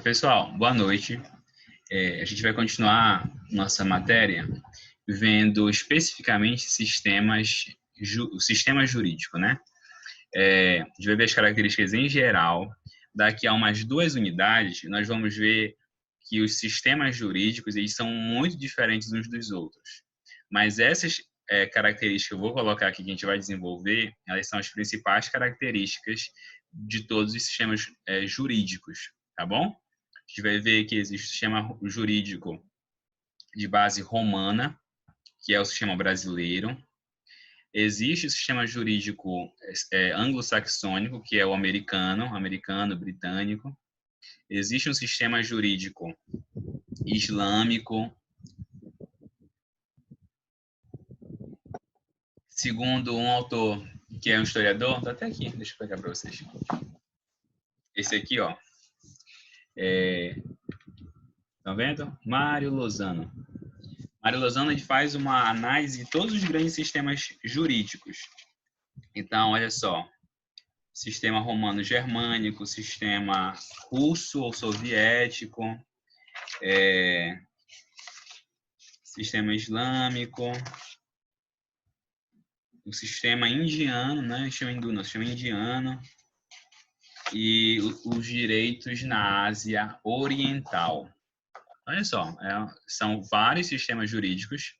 Pessoal, boa noite. A gente vai continuar nossa matéria vendo especificamente o sistema jurídico, né? A gente vai ver as características em geral. Daqui a umas 2 unidades, nós vamos ver que os sistemas jurídicos eles são muito diferentes uns dos outros. Mas essas características que eu vou colocar aqui que a gente vai desenvolver, elas são as principais características de todos os sistemas jurídicos, tá bom? A gente vai ver que existe o sistema jurídico de base romana, que é o sistema brasileiro. Existe o sistema jurídico anglo-saxônico, que é o americano, britânico. Existe um sistema jurídico islâmico. Segundo um autor que é um historiador, tá até aqui, deixa eu pegar para vocês. Esse aqui, ó. Estão vendo? Mário Lozano. Mário Lozano ele faz uma análise de todos os grandes sistemas jurídicos. Então, olha só. Sistema romano-germânico, sistema russo ou soviético, sistema islâmico, o sistema indiano, né? Sistema hindu, não, sistema indiano, e os direitos na Ásia Oriental. Olha só, são vários sistemas jurídicos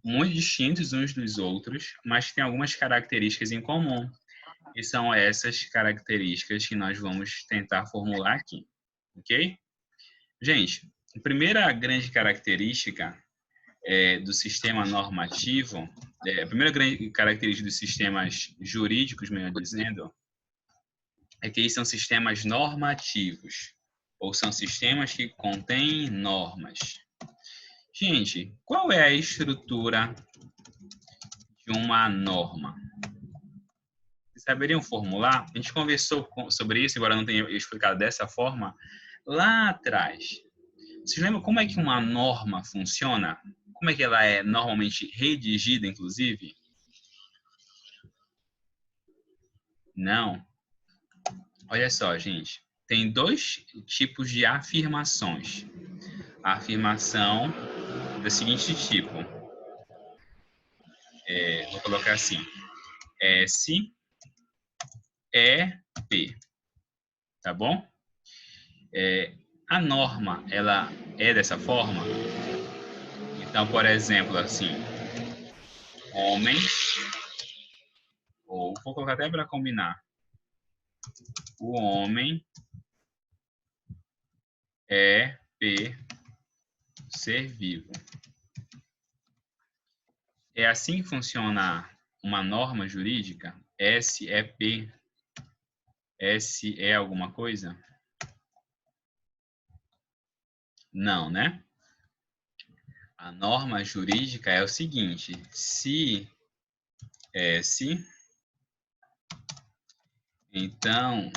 muito distintos uns dos outros, mas que têm algumas características em comum. E são essas características que nós vamos tentar formular aqui, ok? Gente, a primeira grande característica do sistema normativo, a primeira grande característica dos sistemas jurídicos, melhor dizendo, é que eles são sistemas normativos, ou são sistemas que contêm normas. Gente, qual é a estrutura de uma norma? Vocês saberiam formular? A gente conversou sobre isso, embora não tenha explicado dessa forma, lá atrás. Vocês lembram como é que uma norma funciona? Como é que ela é normalmente redigida, inclusive? Não. Olha só, gente. Tem dois tipos de afirmações. A afirmação do seguinte tipo. Vou colocar assim. S, E, P. Tá bom? A norma, ela é dessa forma? Então, por exemplo, assim. Homem. Ou vou colocar até para combinar. O homem é P, ser vivo. É assim que funciona uma norma jurídica? S é P, S é alguma coisa? Não, né? A norma jurídica é o seguinte: se S, então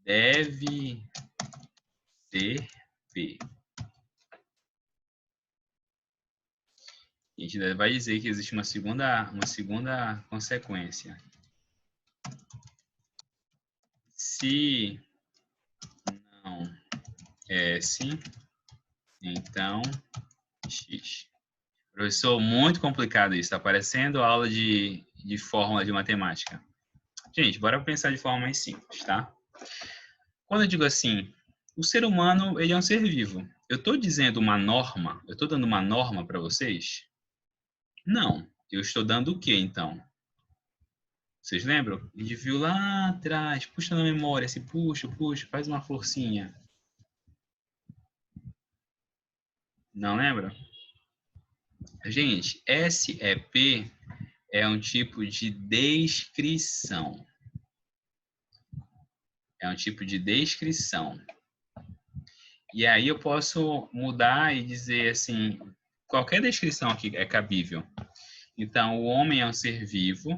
deve ser P. A gente vai dizer que existe uma segunda consequência. Se não S, então X. Professor, muito complicado isso. Está parecendo aula de fórmula de matemática. Gente, bora pensar de forma mais simples, tá? Quando eu digo assim, o ser humano ele é um ser vivo. Eu estou dizendo uma norma? Eu estou dando uma norma para vocês? Não. Eu estou dando o quê, então? Vocês lembram? A gente viu lá atrás, puxa na memória, se puxa, faz uma forcinha. Não lembra? Gente, SEP é um tipo de descrição. É um tipo de descrição. E aí eu posso mudar e dizer assim, qualquer descrição aqui é cabível. Então, o homem é um ser vivo.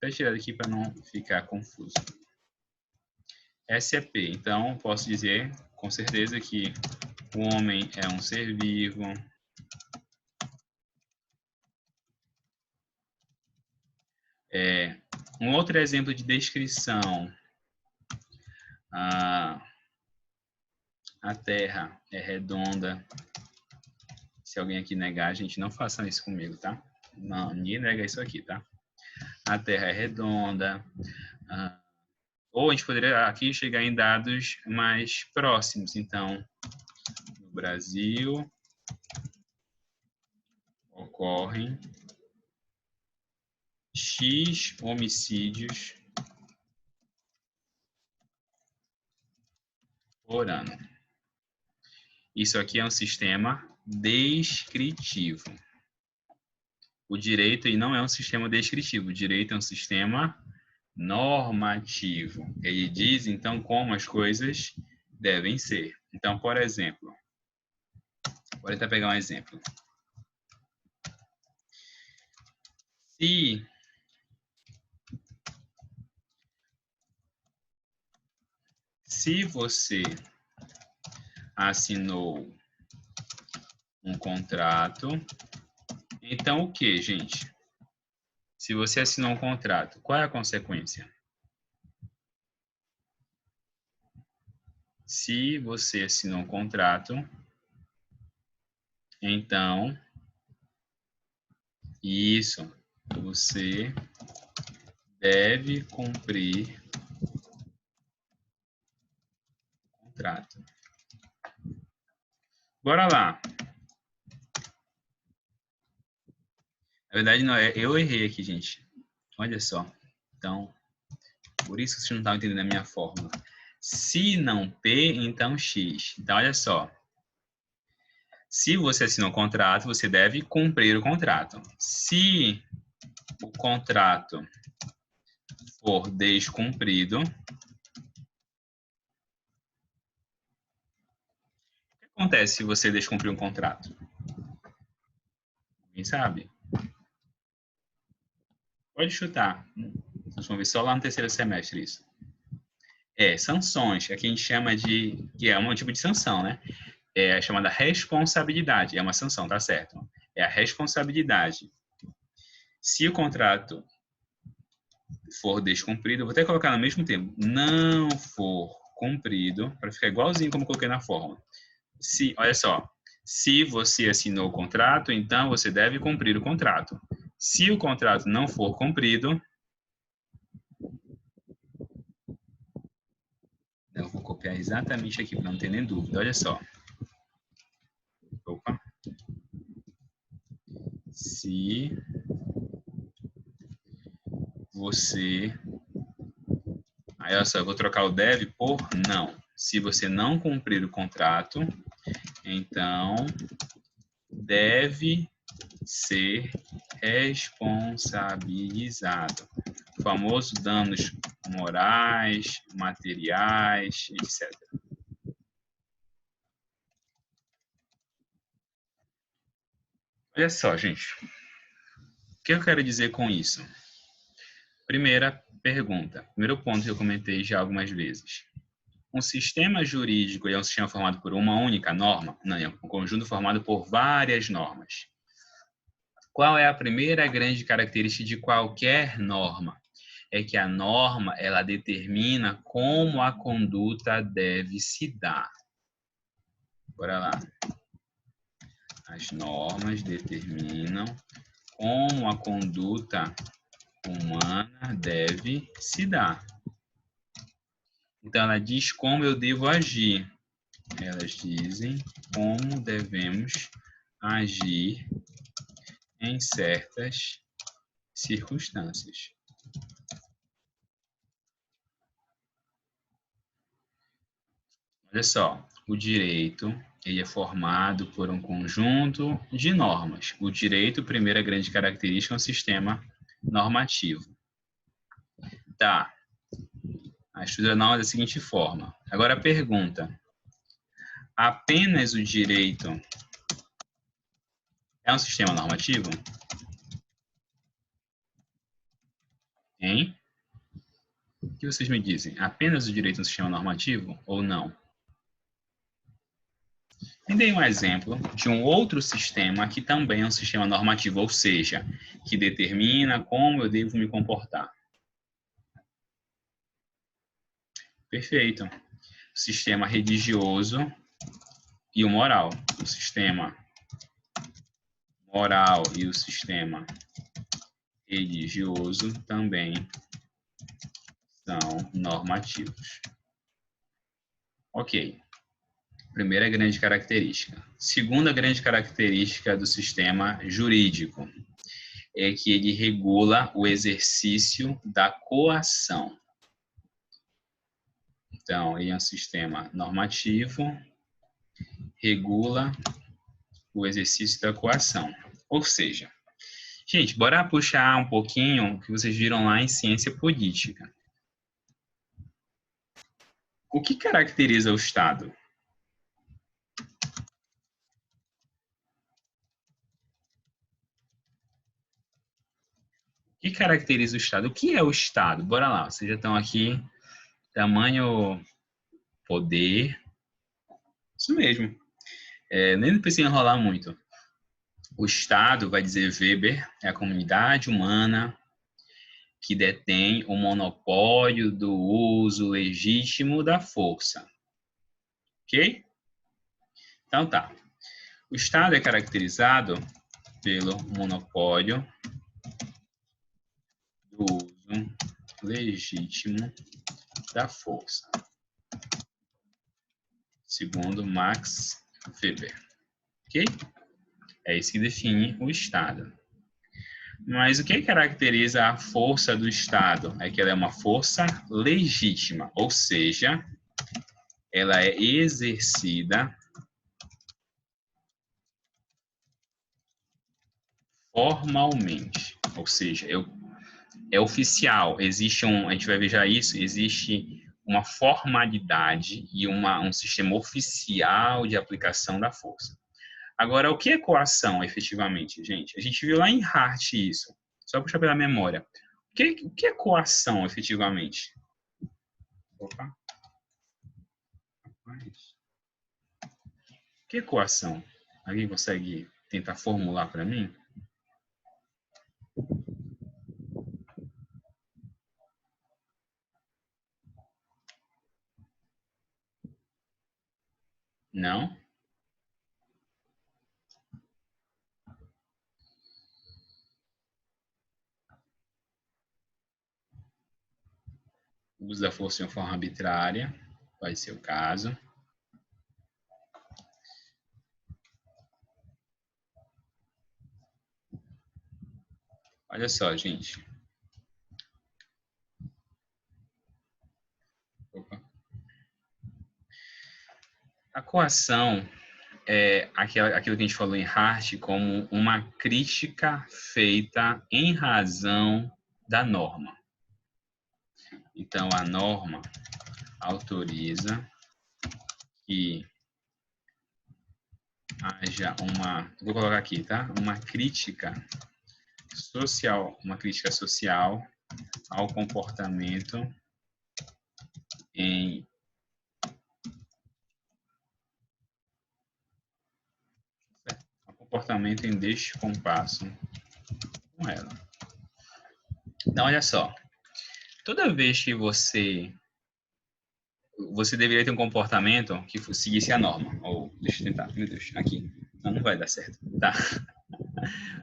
Vou tirar daqui para não ficar confuso. SEP. Então, posso dizer com certeza que o homem é um ser vivo. Um outro exemplo de descrição. A Terra é redonda. Se alguém aqui negar, gente, não façam isso comigo, tá? Não, ninguém nega isso aqui, tá? A Terra é redonda. Ou a gente poderia aqui chegar em dados mais próximos. Então, no Brasil, ocorrem X homicídios por ano. Isso aqui é um sistema descritivo. O direito aí não é um sistema descritivo. O direito é um sistema normativo. Ele diz, então, como as coisas devem ser. Então, por exemplo, vou tentar pegar um exemplo. Se você assinou um contrato, então o que, gente? Se você assinou um contrato, qual é a consequência? Se você assinou um contrato, então, isso, você deve cumprir o contrato. Bora lá. Na verdade, não, eu errei aqui, gente. Olha só. Então, por isso que vocês não estavam entendendo a minha fórmula. Se não P, então X. Então, olha só. Se você assinou um contrato, você deve cumprir o contrato. Se o contrato for descumprido, o que acontece se você descumprir um contrato? Quem sabe? Pode chutar. Nós vamos ver só lá no terceiro semestre isso. Sanções. Aqui a gente chama de... que é um tipo de sanção, né? É a chamada responsabilidade. É uma sanção, tá certo? É a responsabilidade. Se o contrato for descumprido, eu vou até colocar no mesmo tempo, não for cumprido, para ficar igualzinho como coloquei na fórmula. Olha só, se você assinou o contrato, então você deve cumprir o contrato. Se o contrato não for cumprido, eu vou copiar exatamente aqui para não ter nem dúvida. Olha só. Opa. Se você... Aí, olha só, eu vou trocar o deve por não. Se você não cumprir o contrato, então deve ser responsabilizado. O famoso danos morais, materiais, etc. Olha só, gente. O que eu quero dizer com isso? Primeira pergunta. Primeiro ponto que eu comentei já algumas vezes. Um sistema jurídico é um sistema formado por uma única norma? Não, é um conjunto formado por várias normas. Qual é a primeira grande característica de qualquer norma? É que a norma, ela determina como a conduta deve se dar. Bora lá. As normas determinam como a conduta humana deve se dar. Então, ela diz como eu devo agir. Elas dizem como devemos agir em certas circunstâncias. Olha só, o direito ele é formado por um conjunto de normas. O direito, primeira grande característica, é um sistema normativo. Tá. A estrutura norma é da seguinte forma. Agora a pergunta. Apenas o direito é um sistema normativo? Hein? O que vocês me dizem? Apenas o direito é um sistema normativo ou não? Me dei um exemplo de um outro sistema que também é um sistema normativo, ou seja, que determina como eu devo me comportar. Perfeito. O sistema religioso e o moral. O sistema moral e o sistema religioso também são normativos. Ok. Primeira grande característica. Segunda grande característica do sistema jurídico é que ele regula o exercício da coação. Então, ele é um sistema normativo, regula o exercício da coação. Ou seja, gente, bora puxar um pouquinho o que vocês viram lá em ciência política. O que caracteriza o Estado? O que caracteriza o Estado? O que é o Estado? Bora lá, vocês já estão aqui. Tamanho, poder. Isso mesmo. Nem precisa enrolar muito. O Estado, vai dizer Weber, é a comunidade humana que detém o monopólio do uso legítimo da força. Ok? Então tá. O Estado é caracterizado pelo monopólio do uso legítimo da força, segundo Max Weber. Ok? É isso que define o Estado. Mas o que caracteriza a força do Estado? É que ela é uma força legítima, ou seja, ela é exercida formalmente, ou seja, é oficial. Existe a gente vai ver já isso, existe uma formalidade e um sistema oficial de aplicação da força. Agora, o que é coação, efetivamente, gente? A gente viu lá em Hart isso, só puxar pela memória. O que é coação, efetivamente? Opa. O que é coação? Alguém consegue tentar formular para mim? Não? O uso da força de uma forma arbitrária, pode ser o caso. Olha só, gente. Opa. A coação é aquilo que a gente falou em Hart como uma crítica feita em razão da norma. Então, a norma autoriza que haja vou colocar aqui, tá? Uma crítica social ao comportamento em descompasso com ela. Então, olha só. Toda vez que você deveria ter um comportamento que seguisse a norma. Ou, deixa eu tentar, meu Deus, aqui. Não vai dar certo. Tá.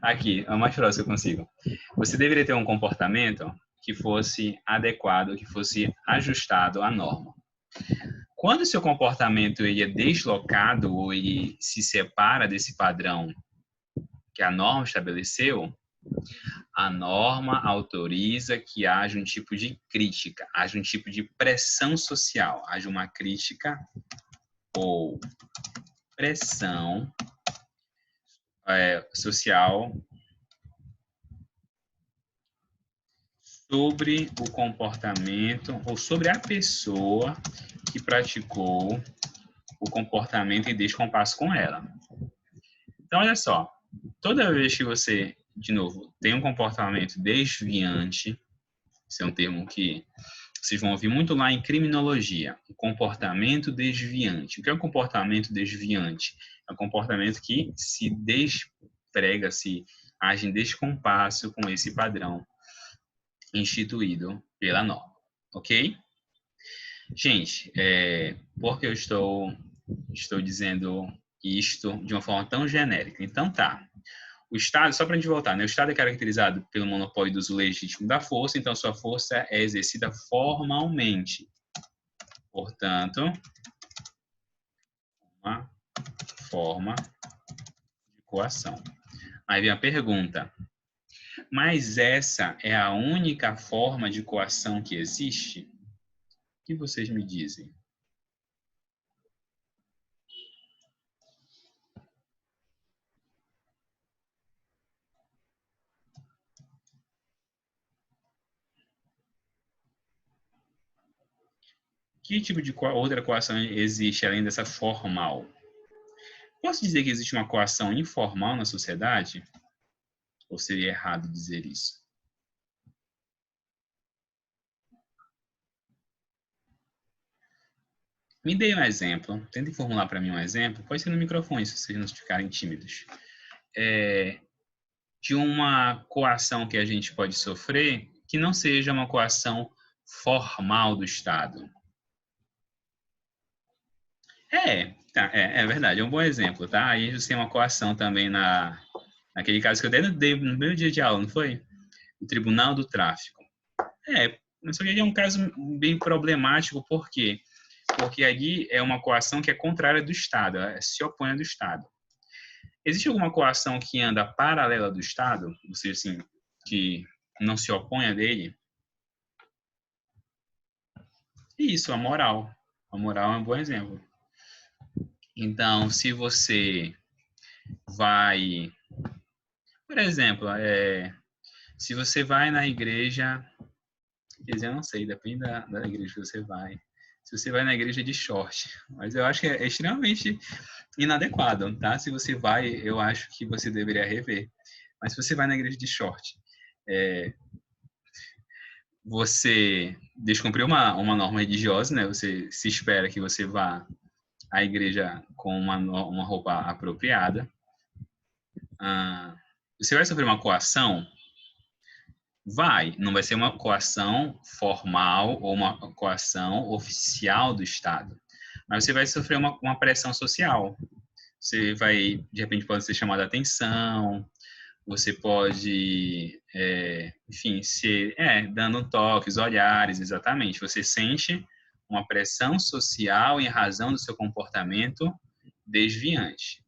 Aqui, é o mais próximo que eu consigo. Você deveria ter um comportamento que fosse adequado, que fosse ajustado à norma. Quando o seu comportamento ele é deslocado ou ele se separa desse padrão que a norma estabeleceu, a norma autoriza que haja um tipo de crítica, haja um tipo de pressão social, haja uma crítica ou pressão social sobre o comportamento ou sobre a pessoa que praticou o comportamento em descompasso com ela. Então, olha só, toda vez que você, de novo, tem um comportamento desviante, esse é um termo que vocês vão ouvir muito lá em criminologia, o comportamento desviante. O que é um comportamento desviante? É um comportamento que se desprega, se age em descompasso com esse padrão instituído pela norma, ok? Gente, por que eu estou dizendo isto de uma forma tão genérica? Então, tá. O Estado, só para a gente voltar, né? O Estado é caracterizado pelo monopólio do uso legítimo da força, então sua força é exercida formalmente. Portanto, uma forma de coação. Aí vem a pergunta: mas essa é a única forma de coação que existe? O que vocês me dizem? Que tipo de outra coação existe além dessa formal? Posso dizer que existe uma coação informal na sociedade? Ou seria errado dizer isso? Me dê um exemplo. Tentem formular para mim um exemplo. Pode ser no microfone, se vocês não ficarem tímidos. De uma coação que a gente pode sofrer que não seja uma coação formal do Estado. É verdade, é um bom exemplo, tá? Aí você tem uma coação também naquele caso que eu dei no meu dia de aula, não foi? O Tribunal do Tráfico. Só que é um caso bem problemático, por quê? Porque ali é uma coação que é contrária do Estado, ela se opõe do Estado. Existe alguma coação que anda paralela do Estado, ou seja, assim, que não se opõe a dele? Isso, a moral. A moral é um bom exemplo. Então, se você vai, por exemplo, se você vai na igreja, quer dizer, eu não sei, depende da igreja que você vai. Se você vai na igreja de short, mas eu acho que é extremamente inadequado, tá? Se você vai, eu acho que você deveria rever. Mas se você vai na igreja de short, você descumpriu uma norma religiosa, né? Você se espera que você vá à igreja com uma roupa apropriada. Você vai sofrer uma coação? Vai. Não vai ser uma coação formal ou uma coação oficial do Estado. Mas você vai sofrer uma pressão social. Você vai, de repente, pode ser chamado a atenção, você pode, enfim, dando toques, olhares, exatamente. Você sente uma pressão social em razão do seu comportamento desviante.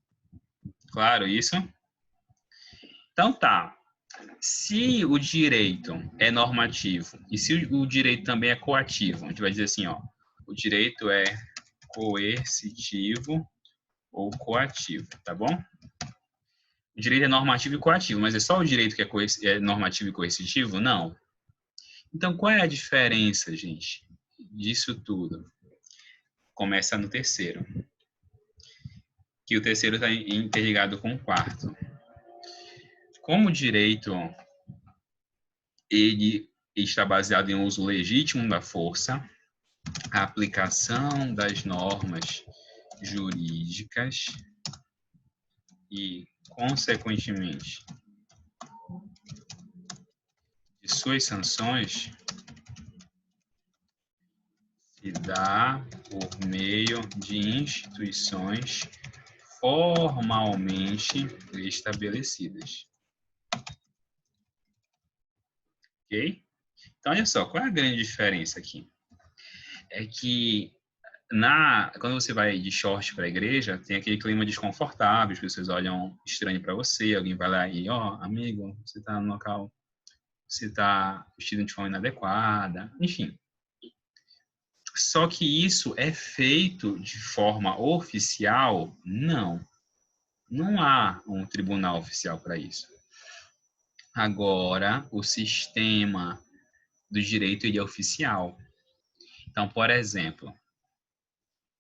Claro isso? Então tá. Se o direito é normativo e se o direito também é coativo, a gente vai dizer assim, ó, o direito é coercitivo ou coativo, tá bom? O direito é normativo e coativo, mas é só o direito que é normativo e coercitivo? Não. Então, qual é a diferença, gente, disso tudo? Começa no terceiro, que o terceiro está interligado com o quarto. Como o direito ele está baseado em um uso legítimo da força, a aplicação das normas jurídicas e, consequentemente, de suas sanções se dá por meio de instituições formalmente estabelecidas. Ok? Então, olha só, qual é a grande diferença aqui? É que quando você vai de short para a igreja, tem aquele clima desconfortável, as pessoas olham estranho para você, alguém vai lá e, amigo, você está no local, você está vestido de forma inadequada, enfim. Só que isso é feito de forma oficial? Não. Não há um tribunal oficial para isso. Agora, o sistema do direito ele é oficial. Então, por exemplo,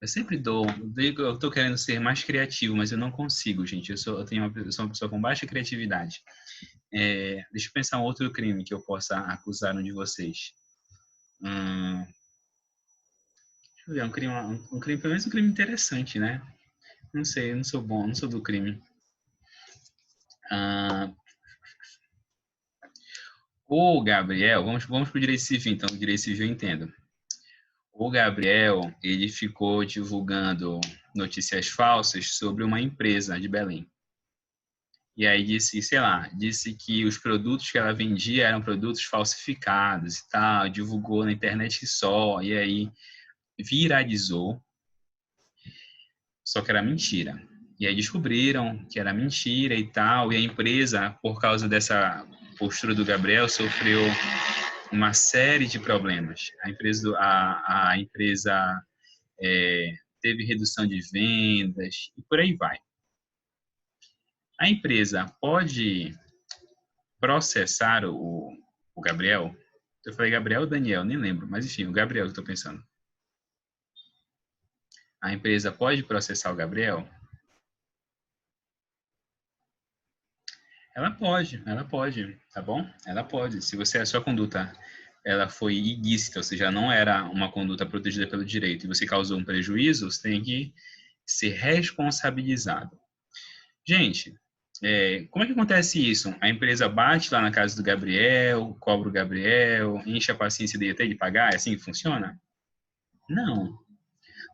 eu sempre eu estou querendo ser mais criativo, mas eu não consigo, gente. Eu sou uma pessoa com baixa criatividade. Deixa eu pensar um outro crime que eu possa acusar um de vocês. Deixa eu ver, um crime, pelo menos um crime interessante, né? Não sei, eu não sou bom, não sou do crime. O Gabriel, vamos para o direito civil, então, o direito civil eu entendo. O Gabriel, ele ficou divulgando notícias falsas sobre uma empresa de Belém. E aí disse, sei lá, disse que os produtos que ela vendia eram produtos falsificados e tal, divulgou na internet só, e aí viralizou, só que era mentira. E aí descobriram que era mentira e tal, e a empresa, por causa dessa postura do Gabriel, sofreu uma série de problemas. A empresa teve redução de vendas e por aí vai. A empresa pode processar o Gabriel? Eu falei Gabriel ou Daniel, nem lembro, mas enfim, o Gabriel que eu estou pensando. A empresa pode processar o Gabriel? Ela pode, tá bom? Ela pode. Se a sua conduta ela foi ilícita, ou seja, não era uma conduta protegida pelo direito e você causou um prejuízo, você tem que ser responsabilizado. Gente, como é que acontece isso? A empresa bate lá na casa do Gabriel, cobra o Gabriel, enche a paciência dele até de pagar? É assim que funciona? Não.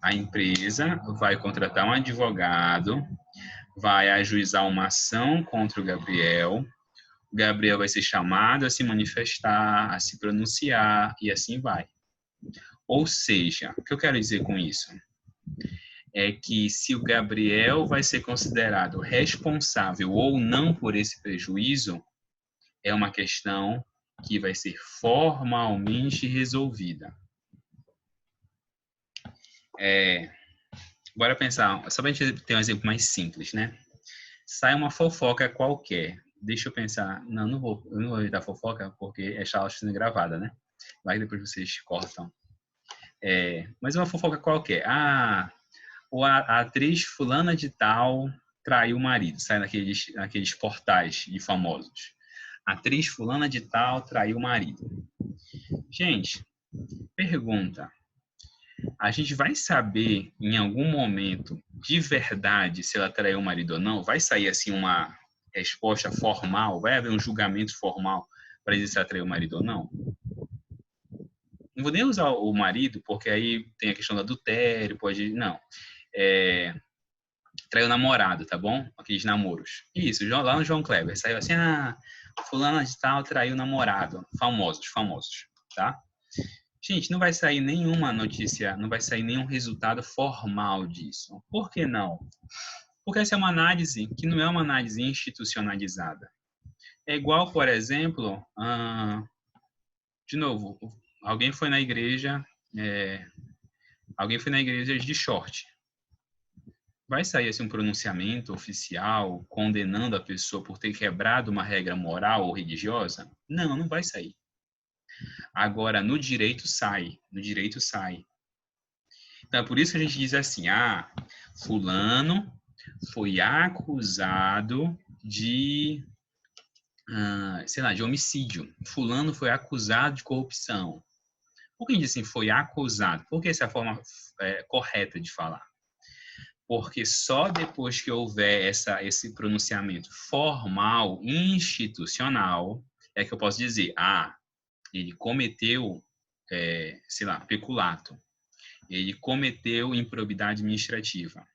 A empresa vai contratar um advogado, vai ajuizar uma ação contra o Gabriel vai ser chamado a se manifestar, a se pronunciar e assim vai. Ou seja, o que eu quero dizer com isso? É que se o Gabriel vai ser considerado responsável ou não por esse prejuízo, é uma questão que vai ser formalmente resolvida. Bora pensar, só para a gente ter um exemplo mais simples, né? Sai uma fofoca qualquer. Deixa eu pensar. Não, eu não vou evitar fofoca porque é charla sendo gravada, né? Vai que depois vocês cortam. Mas uma fofoca qualquer. A atriz fulana de tal traiu o marido. Sai naqueles portais de famosos. A atriz fulana de tal traiu o marido. Gente, pergunta. A gente vai saber em algum momento de verdade se ela traiu o marido ou não? Vai sair assim uma resposta formal? Vai haver um julgamento formal para dizer se ela traiu o marido ou não? Não vou nem usar o marido, porque aí tem a questão do adultério, pode... Não. Traiu o namorado, tá bom? Aqueles namoros. Isso, lá no João Kleber. Saiu assim, fulana de tal traiu o namorado. Famosos, tá? Gente, não vai sair nenhuma notícia, não vai sair nenhum resultado formal disso. Por que não? Porque essa é uma análise que não é uma análise institucionalizada. É igual, por exemplo, de novo, alguém foi na igreja de short. Vai sair assim, um pronunciamento oficial condenando a pessoa por ter quebrado uma regra moral ou religiosa? Não, não vai sair. Agora, no direito sai. Então, é por isso que a gente diz assim, fulano foi acusado de, de homicídio. Fulano foi acusado de corrupção. Por que a gente diz assim, foi acusado? Porque essa é a forma correta de falar. Porque só depois que houver esse pronunciamento formal, institucional, é que eu posso dizer, ele cometeu, peculato. Ele cometeu improbidade administrativa.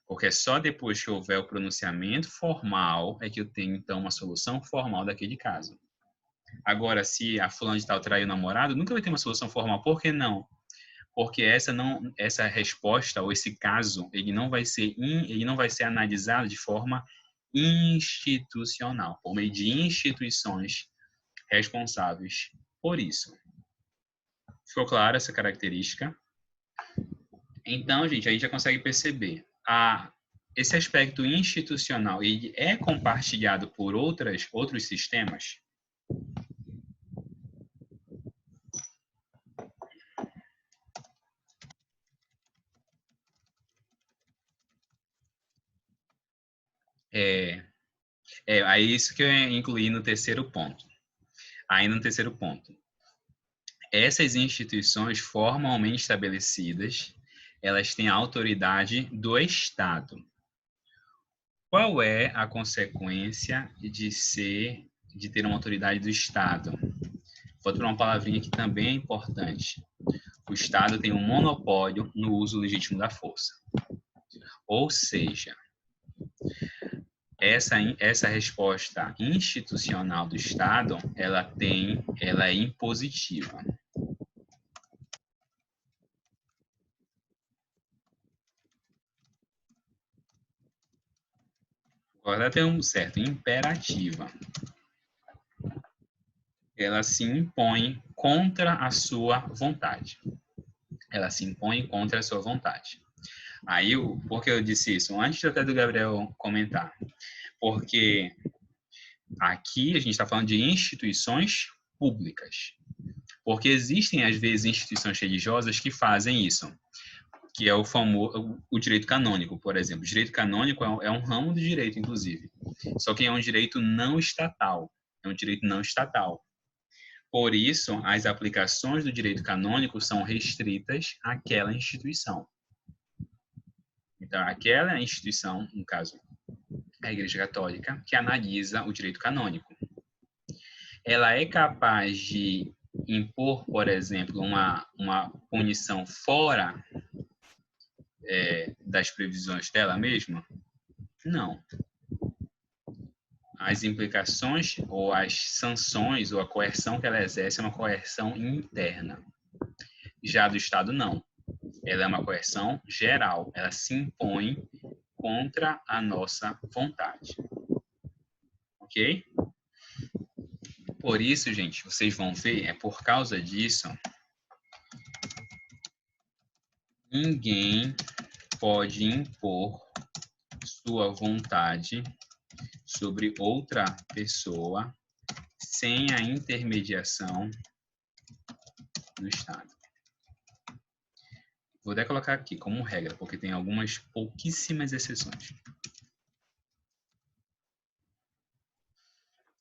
Porque é só depois que houver o pronunciamento formal é que eu tenho, então, uma solução formal daquele caso. Agora, se a fulana de tal traiu o namorado, nunca vai ter uma solução formal. Por que não? Porque essa resposta ou esse caso, ele não vai ser analisado de forma institucional, por meio de instituições responsáveis por isso. Ficou clara essa característica? Então, gente, a gente já consegue perceber. Esse aspecto institucional ele é compartilhado por outros sistemas? É isso que eu incluí no terceiro ponto. Ainda no terceiro ponto. Essas instituições formalmente estabelecidas, elas têm a autoridade do Estado. Qual é a consequência de ter uma autoridade do Estado? Vou dar uma palavrinha que também é importante. O Estado tem um monopólio no uso legítimo da força. Ou seja, essa resposta institucional do Estado, ela é impositiva. Agora ela tem um certo imperativa. Ela se impõe contra a sua vontade. Ela se impõe contra a sua vontade. Aí, por que eu disse isso? Antes até do Gabriel comentar. Porque aqui a gente está falando de instituições públicas. Porque existem, às vezes, instituições religiosas que fazem isso, que é o famoso o direito canônico, por exemplo. O direito canônico é um ramo do direito, inclusive. Só que é um direito não estatal. É um direito não estatal. Por isso, as aplicações do direito canônico são restritas àquela instituição. Então, aquela instituição, no caso, a Igreja Católica, que analisa o direito canônico. Ela é capaz de impor, por exemplo, uma punição fora das previsões dela mesma? Não. As implicações ou as sanções ou a coerção que ela exerce é uma coerção interna. Já do Estado, não. Ela é uma coerção geral. Ela se impõe contra a nossa vontade. Ok? Por isso, gente, vocês vão ver, é por causa disso, ninguém pode impor sua vontade sobre outra pessoa sem a intermediação do Estado. Vou até colocar aqui como regra, porque tem algumas pouquíssimas exceções.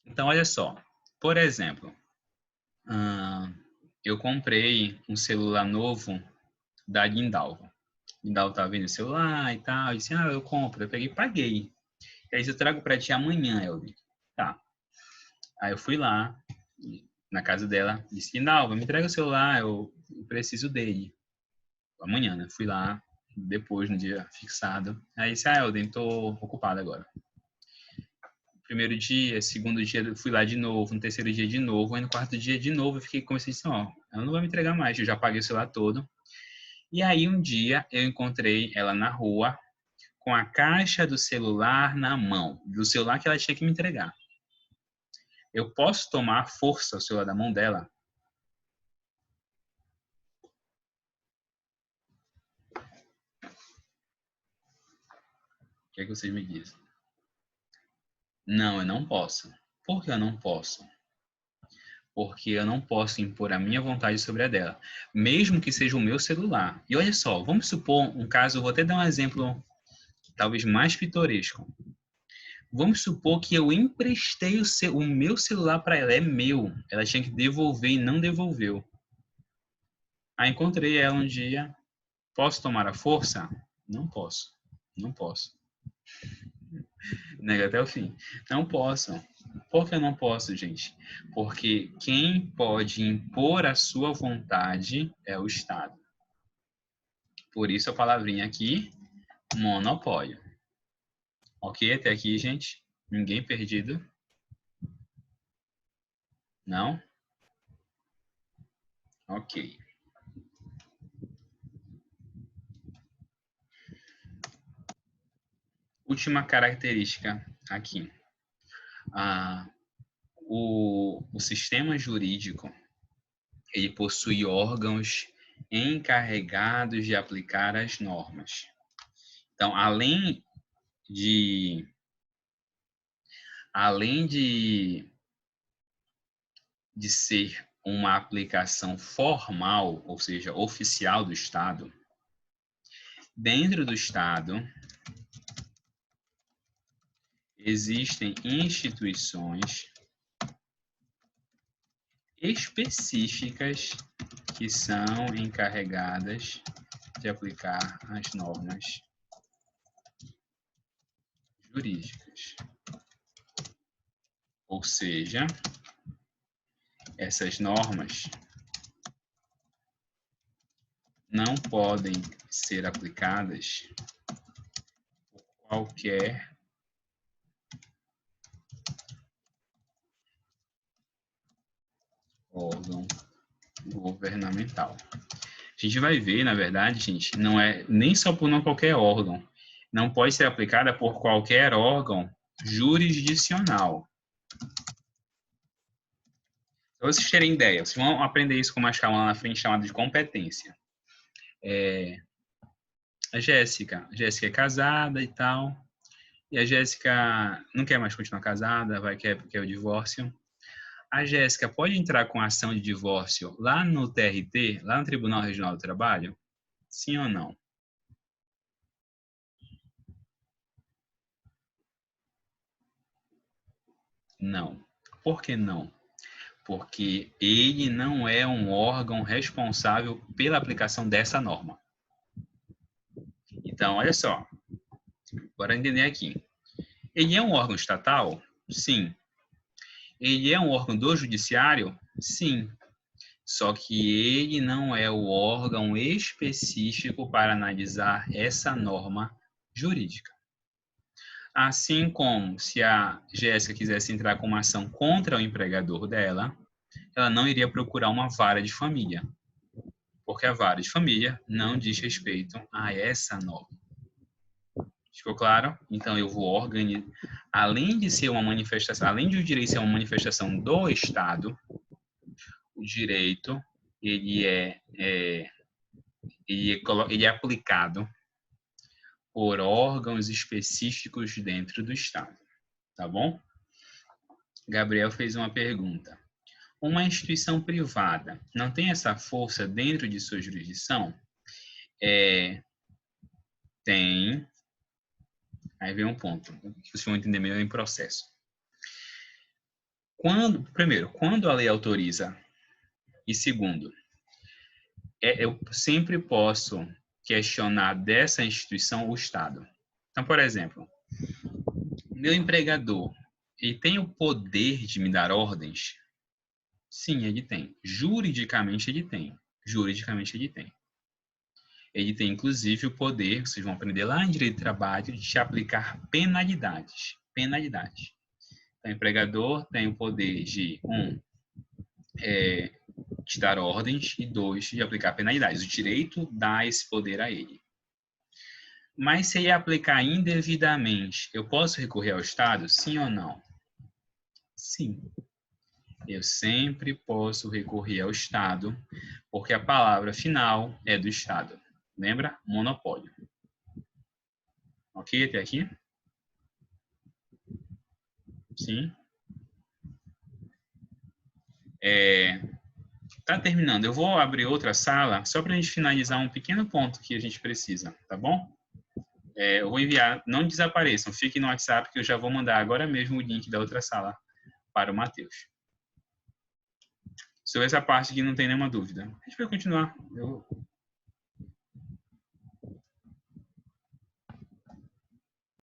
Então, olha só. Por exemplo, eu comprei um celular novo da Lindalva. Lindalva estava vendo o celular e tal. Eu disse, eu compro. Eu peguei e paguei. E aí, eu trago para ti amanhã, Elvin. Tá. Aí eu fui lá, na casa dela, disse, Lindalva, me entrega o celular, eu preciso dele. Amanhã, né? Fui lá, depois, no dia fixado. Aí disse, Elden, tô ocupado agora. Primeiro dia, segundo dia, fui lá de novo, no terceiro dia de novo, aí no quarto dia de novo, eu comecei a dizer, ela não vai me entregar mais, eu já paguei o celular todo. E aí um dia eu encontrei ela na rua com a caixa do celular na mão, do celular que ela tinha que me entregar. Eu posso tomar força o celular da mão dela? O que é que vocês me dizem? Não, eu não posso. Por que eu não posso? Porque eu não posso impor a minha vontade sobre a dela, mesmo que seja o meu celular. E olha só, vamos supor um caso, eu vou até dar um exemplo talvez mais pitoresco. Vamos supor que eu emprestei o meu celular para ela, é meu. Ela tinha que devolver e não devolveu. Aí encontrei ela um dia. Posso tomar a força? Não posso. Não posso. Nega até o fim. Não posso. Por que eu não posso, gente? Porque quem pode impor a sua vontade é o Estado. Por isso a palavrinha aqui, monopólio. Ok? Até aqui, gente? Ninguém perdido? Não? Ok. Última característica aqui. O sistema jurídico, ele possui órgãos encarregados de aplicar as normas. Então, além de ser uma aplicação formal, ou seja, oficial do Estado, dentro do Estado existem instituições específicas que são encarregadas de aplicar as normas jurídicas. Ou seja, essas normas não podem ser aplicadas por qualquer órgão governamental. A gente vai ver, na verdade, gente, não é nem só por não qualquer órgão. Não pode ser aplicada por qualquer órgão jurisdicional. Para vocês terem ideia, vocês vão aprender isso com uma escala lá na frente chamada de competência. A Jéssica é casada e tal, e a Jéssica não quer mais continuar casada, quer o divórcio. A Jéssica pode entrar com ação de divórcio lá no TRT, lá no Tribunal Regional do Trabalho? Sim ou não? Não. Por que não? Porque ele não é um órgão responsável pela aplicação dessa norma. Então, olha só, bora entender aqui. Ele é um órgão estatal? Sim. Ele é um órgão do judiciário? Sim. Só que ele não é o órgão específico para analisar essa norma jurídica. Assim como se a Jéssica quisesse entrar com uma ação contra o empregador dela, ela não iria procurar uma vara de família, porque a vara de família não diz respeito a essa norma. Ficou claro? Então eu vou organizar, além de ser uma manifestação, além de o direito ser uma manifestação do Estado, o direito ele é aplicado por órgãos específicos dentro do Estado, tá bom? Gabriel fez uma pergunta. Uma instituição privada não tem essa força dentro de sua jurisdição? Tem. Aí vem um ponto, que vocês vão entender melhor em processo. Primeiro, quando a lei autoriza, e segundo, eu sempre posso questionar dessa instituição o Estado. Então, por exemplo, meu empregador, ele tem o poder de me dar ordens? Sim, ele tem. Juridicamente, ele tem. Ele tem, inclusive, o poder, vocês vão aprender lá em Direito do Trabalho, de te aplicar penalidades. O empregador tem o poder de, de dar ordens e, 2, de aplicar penalidades. O direito dá esse poder a ele. Mas se ele aplicar indevidamente, eu posso recorrer ao Estado? Sim ou não? Sim. Eu sempre posso recorrer ao Estado, porque a palavra final é do Estado. Lembra? Monopólio. Ok até aqui? Sim. Tá terminando. Eu vou abrir outra sala só para a gente finalizar um pequeno ponto que a gente precisa, tá bom? Eu vou enviar, não desapareçam, fiquem no WhatsApp que eu já vou mandar agora mesmo o link da outra sala para o Matheus. Sobre essa parte aqui não tem nenhuma dúvida. A gente vai continuar.